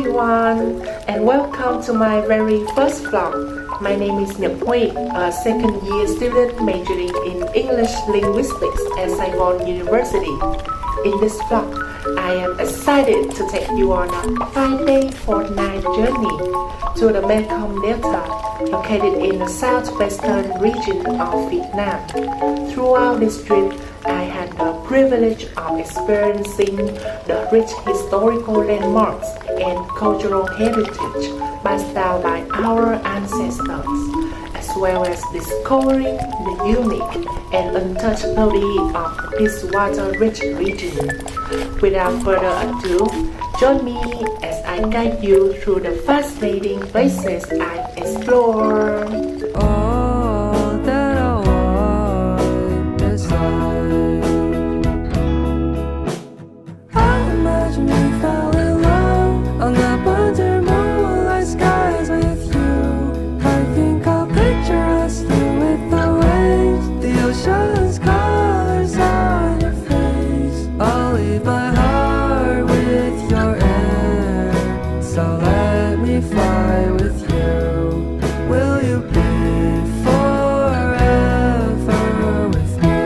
everyone, and welcome to my very first vlog. My name is Nhật Huy, a second-year student majoring in English Linguistics at Saigon University. In this vlog, I am excited to take you on a 5-day fortnight journey to the Mekong Delta, located in the southwestern region of Vietnam. Throughout this trip, I had the privilege of experiencing the rich historical landmarks and cultural heritage passed down by our ancestors, as well as discovering the unique and untouched beauty of this water-rich region. Without further ado, join me as I guide you through the fascinating places I explore. All that I want is I imagine we fell in love on the winter moonlight skies with you. I think I'll picture us here with the waves, the ocean's colors on your face. I'll leave my heart with your air, so let me fly with you. Will you be forever with me?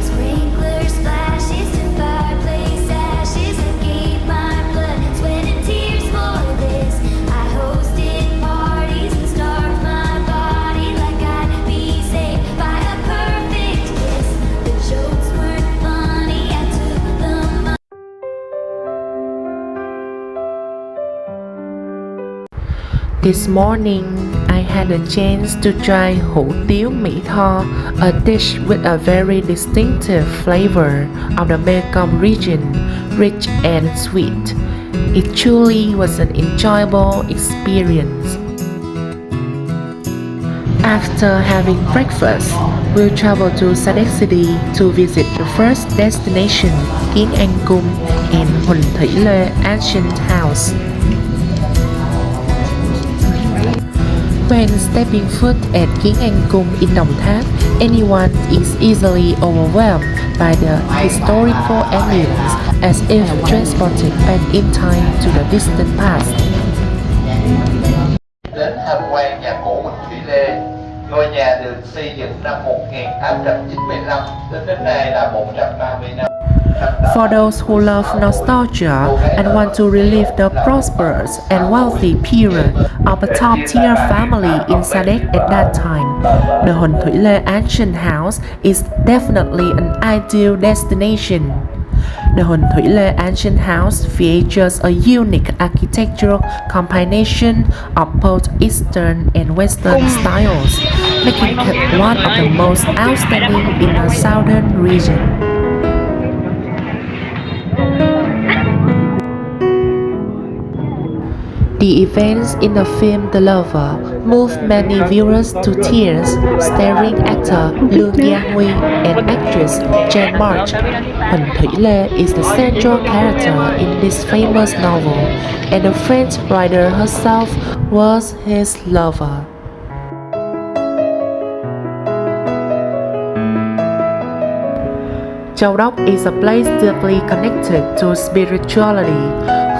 Sprinkler splashes and fireplace ashes that gave my blood sweat and tears for this. I hosted parties and starved my body like I'd be saved by a perfect kiss. The jokes weren't funny, I took them. This morning, I had a chance to try hủ tiếu Mỹ Tho, a dish with a very distinctive flavor of the Mekong region, rich and sweet. It truly was an enjoyable experience. After having breakfast, we'll travel to Sa Đéc City to visit the first destination, Kiến An Cung and Huỳnh Thủy Lê Ancient House. When stepping foot at Kiến An Cung in Đồng Tháp, anyone is easily overwhelmed by the historical ambience, as if transported back in time to the distant past. Đến tham quan nhà cổ Huỳnh Thủy Lê. Ngôi nhà được xây dựng năm 1895, đến nay là 130 năm. For those who love nostalgia and want to relive the prosperous and wealthy period of a top-tier family in Sa Đéc at that time, the Huỳnh Thủy Lê Ancient House is definitely an ideal destination. The Huỳnh Thủy Lê Ancient House features a unique architectural combination of both Eastern and Western styles, making it one of the most outstanding in the southern region. The events in the film The Lover moved many viewers to tears, starring actor Nguyễn Ngọc Tư and actress Jane March. Huỳnh Thủy Lê is the central character in this famous novel, and the French writer herself was his lover. Châu Đốc is a place deeply connected to spirituality,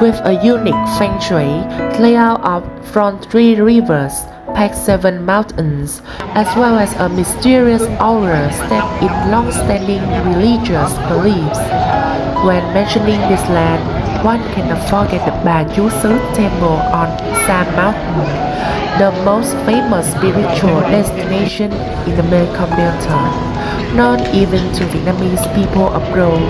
with a unique feng shui layout of front 3 rivers, past 7 mountains, as well as a mysterious aura steeped in long-standing religious beliefs. When mentioning this land, one cannot forget the Bà Chúa Xứ Temple on Sam Mountain, the most famous spiritual destination in the Mekong Delta, known even to Vietnamese people abroad.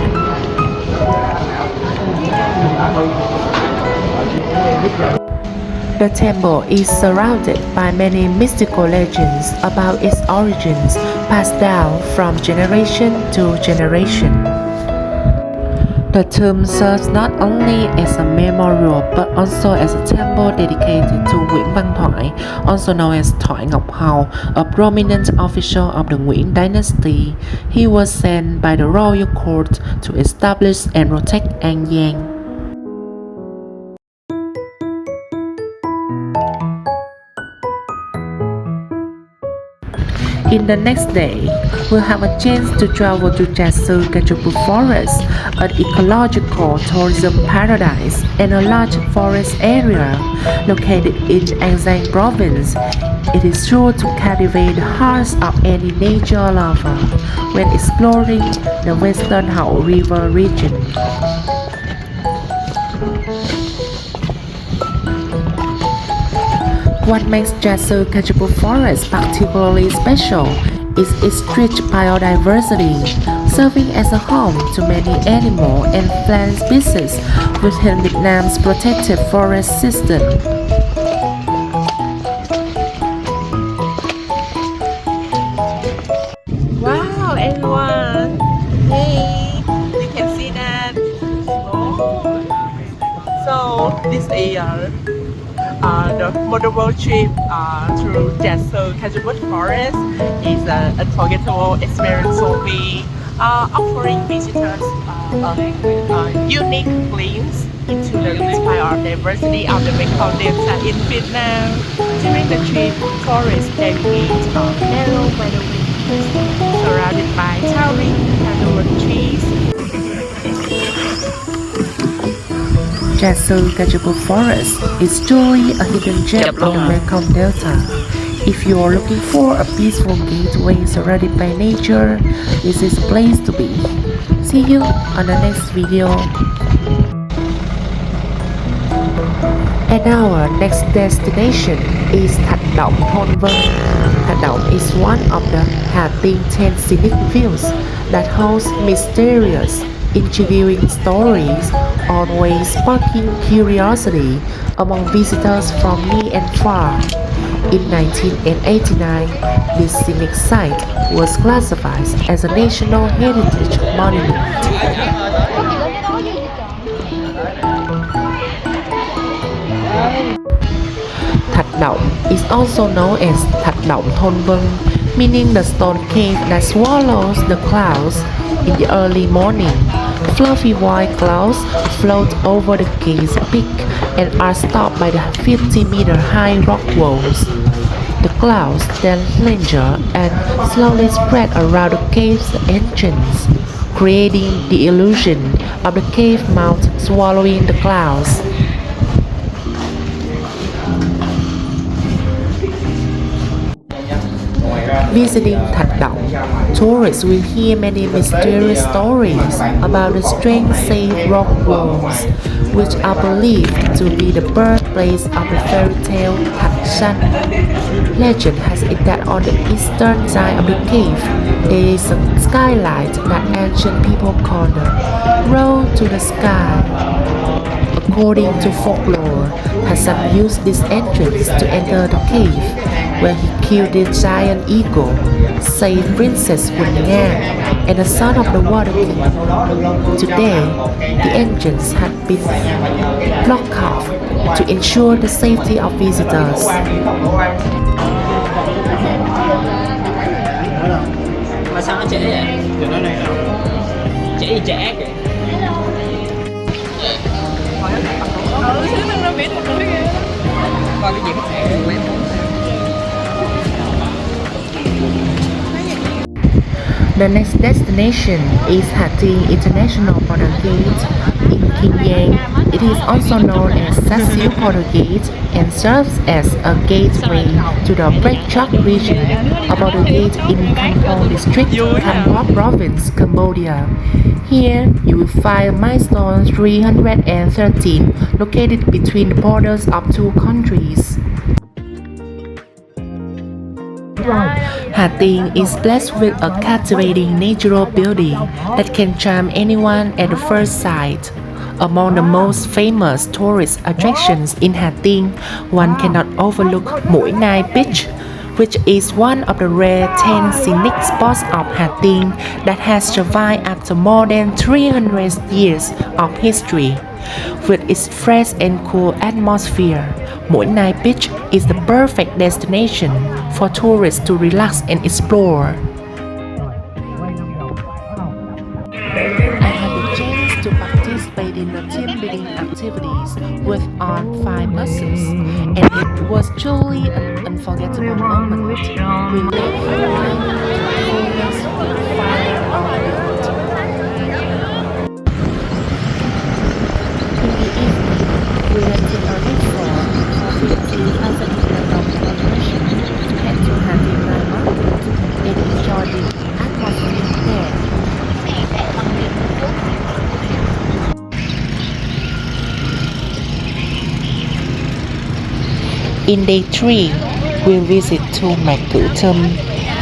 The temple is surrounded by many mystical legends about its origins, passed down from generation to generation. The tomb serves not only as a memorial but also as a temple dedicated to Nguyễn Văn Thoại, also known as Thoại Ngọc Hầu, a prominent official of the Nguyễn dynasty. He was sent by the royal court to establish and protect An Giang. In the next day, we'll have a chance to travel to Chasu Gachapur Forest, an ecological tourism paradise and a large forest area located in An province. It is sure to captivate the hearts of any nature lover when exploring the Western Hậu River region. What makes Chasu Gachapur Forest particularly special is its rich biodiversity, serving as a home to many animal and plant species within Vietnam's protected forest system. Wow, everyone! Hey, you can see that. So this is the motorboat trip through Chasu Gachapur Forest is an unforgettable experience for me, offering visitors a unique glimpse into the rich biodiversity of the Mekong Delta in Vietnam. During the trip, tourists can meet narrow waterways surrounded by towering canoe trees. Chasu Gachapur Forest is truly a hidden gem of the Mekong Delta. If you are looking for a peaceful gateway surrounded by nature, this is a place to be. See you on the next video. And our next destination is Thật, đồng, Vân. Thật đồng is one of the Hà Tiên 10 scenic views that hosts mysterious, intriguing stories, always sparking curiosity among visitors from near and far. In 1989, this scenic site was classified as a National Heritage Monument. Thật đồng is also known as Thật đồng Vân, meaning the stone cave that swallows the clouds. In the early morning, fluffy white clouds float over the cave's peak and are stopped by the 50-meter high rock walls. The clouds then linger and slowly spread around the cave's entrance, creating the illusion of the cave mouth swallowing the clouds. Visiting Thật đồng, tourists will hear many mysterious stories about the strange rock walls, which are believed to be the birthplace of the fairy tale Thật. Legend has it that on the eastern side of the cave, there is a skylight that ancient people call the road to the sky. According to folklore, Hassan used this entrance to enter the cave, where he killed the giant eagle, saved Princess Nga, and the son of the Water King. Today, the entrance had been blocked off to ensure the safety of visitors. Mà sao nó trễ vậy? Trễ thì trễ ác vậy. Coi cái gì khách sạn của em muốn. The next destination is Hà Tiên International Border Gate in Kim Giang. It is also known as Sát Xíu Border Gate and serves as a gateway to the Breakchak region, a border gate in Kampong District, Cam Ranh Province, Cambodia. Here, you will find milestone 313 located between the borders of two countries. Hà Tiên is blessed with a captivating natural beauty that can charm anyone at the first sight. Among the most famous tourist attractions in Hà Tiên, one cannot overlook Mũi Nai Beach, which is one of the rare 10 scenic spots of Hà Tiên that has survived after more than 300 years of history. With its fresh and cool atmosphere, Mũi Nai Beach is the perfect destination for tourists to relax and explore. I had the chance to practice participate in the team building activities with on 5 buses, and it was truly an unforgettable moment. We lived life to fullness with fire on build. In the evening, we rented a restaurant for 50,000 đồng celebration to head to Hà Market and enjoy the atmosphere there. In day 3, we'll visit to Mạc Cửu Tâm.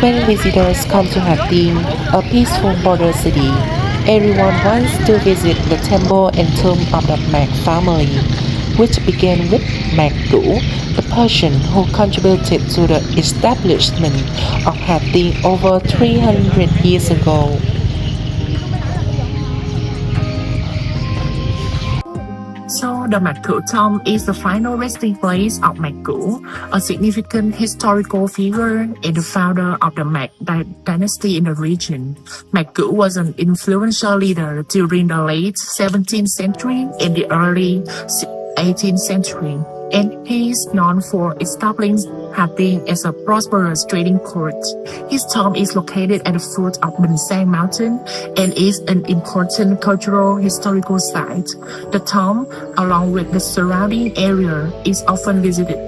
When visitors come to Hà Tĩnh, a peaceful border city, everyone wants to visit the temple and tomb of the Mạc family, which began with Mạc Cửu, the Persian who contributed to the establishment of Hà Tĩnh over 300 years ago. So the Mạc Cửu tomb is the final resting place of Mạc Cửu, a significant historical figure and the founder of the Mạc dynasty in the region. Mạc Cửu was an influential leader during the late 17th century and the early 18th century, and he is known for establishing Hà Tĩnh as a prosperous trading port. His tomb is located at the foot of Bình Sang mountain and is an important cultural historical site. The tomb, along with the surrounding area, is often visited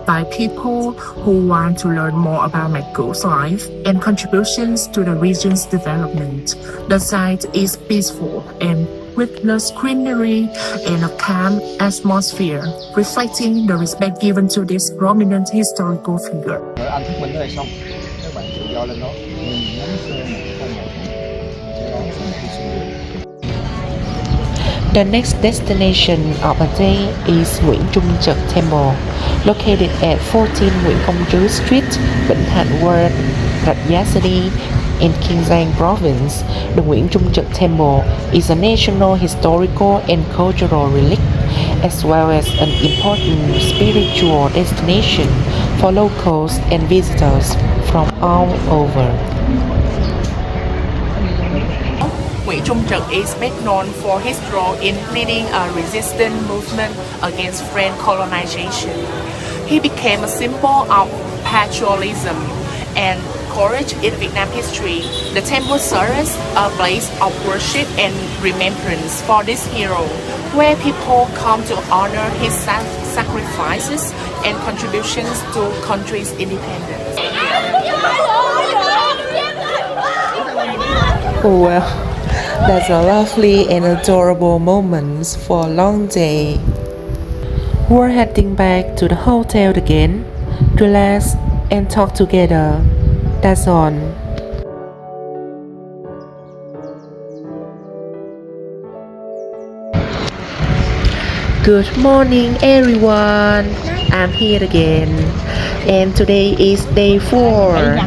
by people who want to learn more about Mạc Cửu's life and contributions to the region's development. The site is peaceful and with lush greenery and a calm atmosphere, reflecting the respect given to this prominent historical figure. Anh thuyết minh ở đây xong, các bạn tự do lên đó, nhìn ngắm sơn phong cảnh, sau đó sẽ đi xuống dưới. The next destination of a day is Nguyễn Chợt Temple, located at 14 Nguyễn Công Trứ Street, Vĩnh Thạnh Ward, Rạch Giá City, in Kiên Province. The Nguyễn Chợt Temple is a national historical and cultural relic, as well as an important spiritual destination for locals and visitors from all over. Nguyễn Chợt is best known for his role in leading a resistance movement against French colonization. He became a symbol of patriotism and courage in Vietnam history. The temple serves a place of worship and remembrance for this hero, where people come to honor his sacrifices and contributions to country's independence. Well, that's a lovely and adorable moments for a long day. We're heading back to the hotel again, relax and talk together. That's all. Good morning everyone, I'm here again and today is day 4.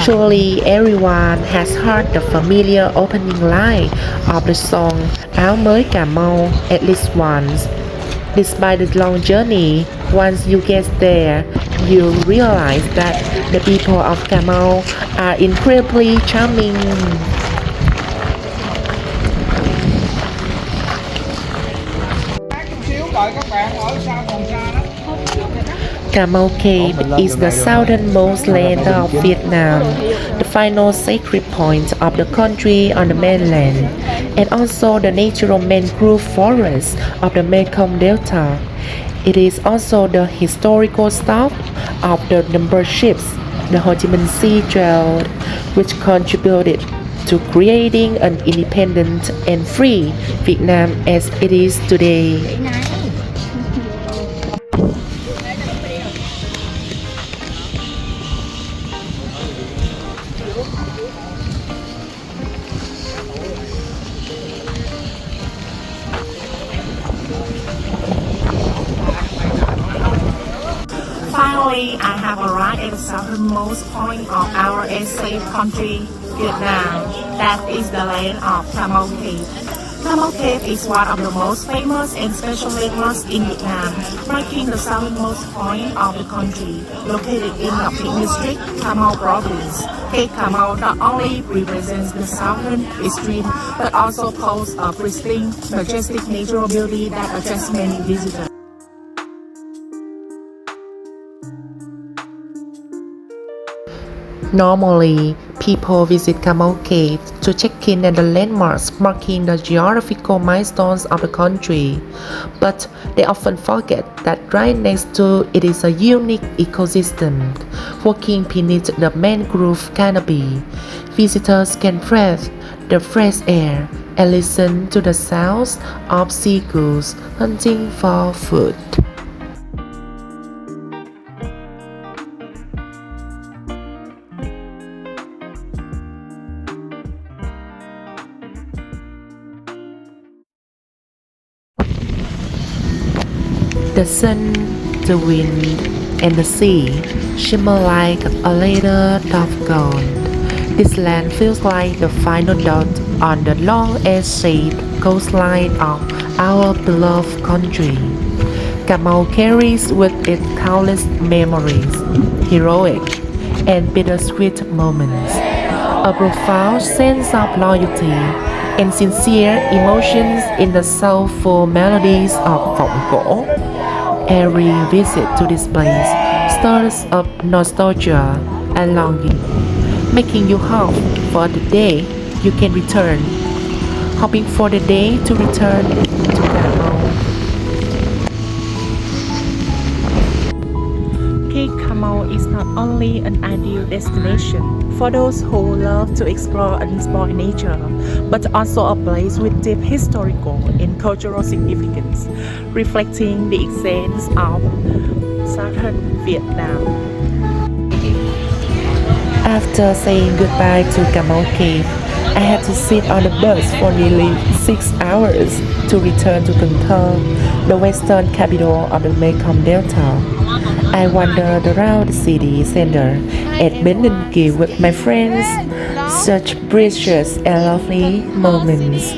Surely everyone has heard the familiar opening line of the song Áo mới Cà Mau at least once. Despite the long journey, once you get there, you realize that the people of Cà Mau are incredibly charming. Cà Mau Cave is the southernmost land of Vietnam, the final sacred point of the country on the mainland, and also the natural mangrove forest of the Mekong Delta. It is also the historical stop of the number ships the Ho Chi Minh Sea trailed, which contributed to creating an independent and free Vietnam as it is today. Finally, I have arrived at the southernmost point of our enslaved country, Vietnam. That is the land of Cà Mau Cave. Camel Cave is one of the most famous and special landmarks in Vietnam, marking the southernmost point of the country. Located in Nhật Huy district, Camel province, Cape Camel not only represents the southern extreme but also poses a pristine, majestic natural beauty that attracts many visitors. Normally, people visit Camel Cave to check in at the landmarks marking the geographical milestones of the country, but they often forget that right next to it is a unique ecosystem. Walking beneath the mangrove canopy, visitors can breathe the fresh air and listen to the sounds of seagulls hunting for food. The sun, the wind, and the sea shimmer like a layer of gold. This land feels like the final dot on the long edge-shaped coastline of our beloved country. Camel carries with it countless memories, heroic and bittersweet moments, a profound sense of loyalty, and sincere emotions in the soulful melodies of vọng cổ. Every visit to this place stirs up nostalgia and longing, making you hope for the day you can return, hoping for the day to return to Camel. Cape Camel is not only an ideal destination for those who love to explore unspoiled nature, but also a place with deep historical and cultural significance, reflecting the essence of southern Vietnam. After saying goodbye to Camel Cave, I had to sit on the bus for nearly 6 hours to return to Cần Thơ, the western capital of the Mekong Delta. I wandered around the city center at Bến Ninh Kiều with my friends, such precious and lovely moments.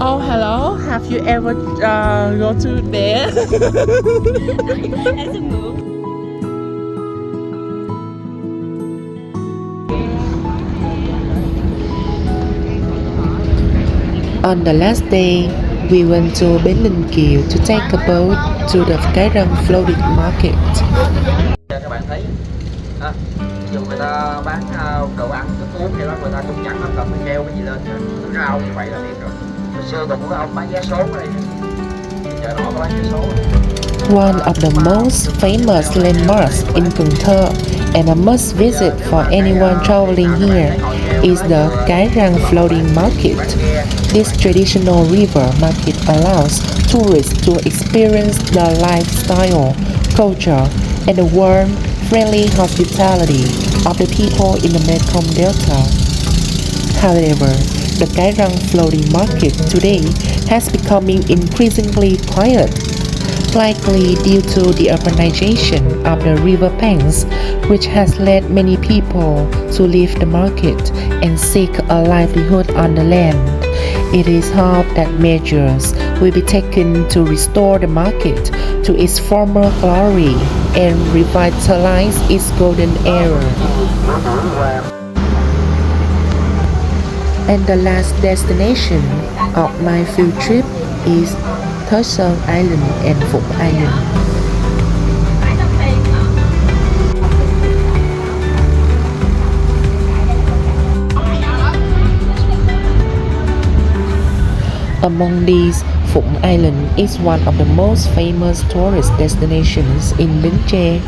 Oh, hello. Have you ever go to there? As a move. On the last day, we went to Bến Ninh Kiều to take a boat to the Cái Răng floating market. Các bạn thấy, dù người ta bán đồ ăn, thức uống hay đó, người ta cũng chẳng cần phải treo cái gì lên, rau như vậy là đẹp rồi. Hồi xưa còn có ông bán vé số ở đây, chợ nọ có bán vé số. One of the most famous landmarks in Cần Thơ and a must visit for anyone traveling here is the Cái Răng floating market. This traditional river market allows tourists to experience the lifestyle, culture, and the warm, friendly hospitality of the people in the Mekong Delta. However, the Cái Răng floating market today has becoming increasingly quiet, likely due to the urbanization of the river banks, which has led many people to leave the market and seek a livelihood on the land. It is hoped that measures will be taken to restore the market to its former glory and revitalize its golden era. And the last destination of my field trip is Thới Sơn Island and Phụng Island. Among these, Phụng Island is one of the most famous tourist destinations in Bến Tre.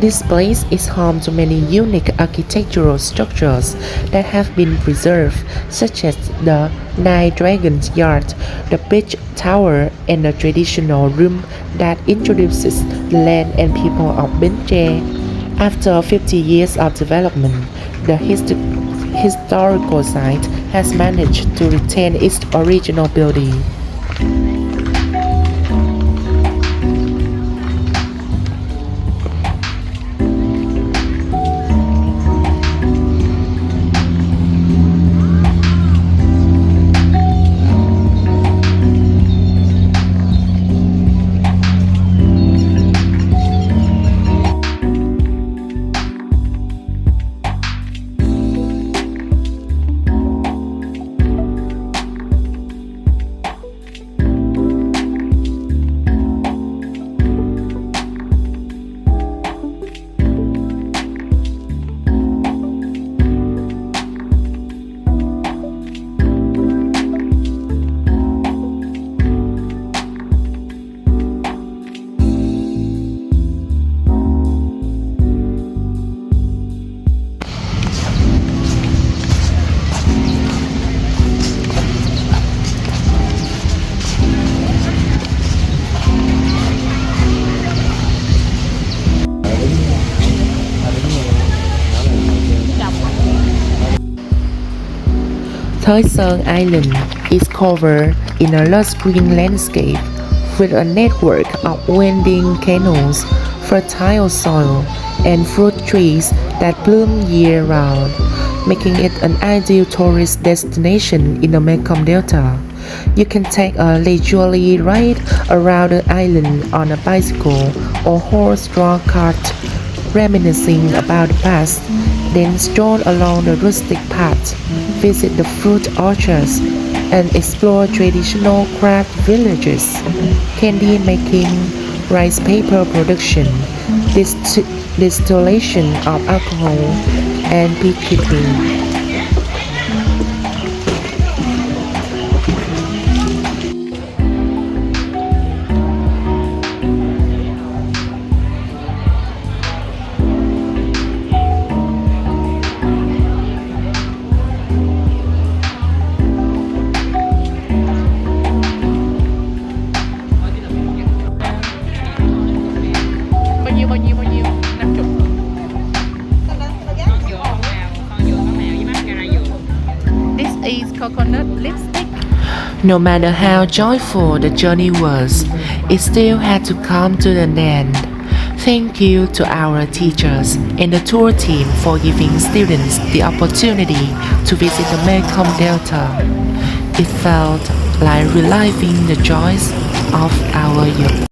This place is home to many unique architectural structures that have been preserved, such as the Nine Dragons Yard, the Beach Tower, and the traditional room that introduces the land and people of Bến Tre. After 50 years of development, the historical site has managed to retain its original beauty. Thới Sơn Island is covered in a lush green landscape with a network of winding canals, fertile soil, and fruit trees that bloom year-round, making it an ideal tourist destination in the Mekong Delta. You can take a leisurely ride around the island on a bicycle or horse-drawn cart, reminiscing about the past, then stroll along the rustic path, visit the fruit orchards, and explore traditional craft villages, candy making, rice paper production, distillation of alcohol, and beekeeping. Bao nhiêu 50. This is coconut lipstick. No matter how joyful the journey was, it still had to come to an end. Thank you to our teachers and the tour team for giving students the opportunity to visit the Mekong Delta. It felt like reliving the joys of our youth.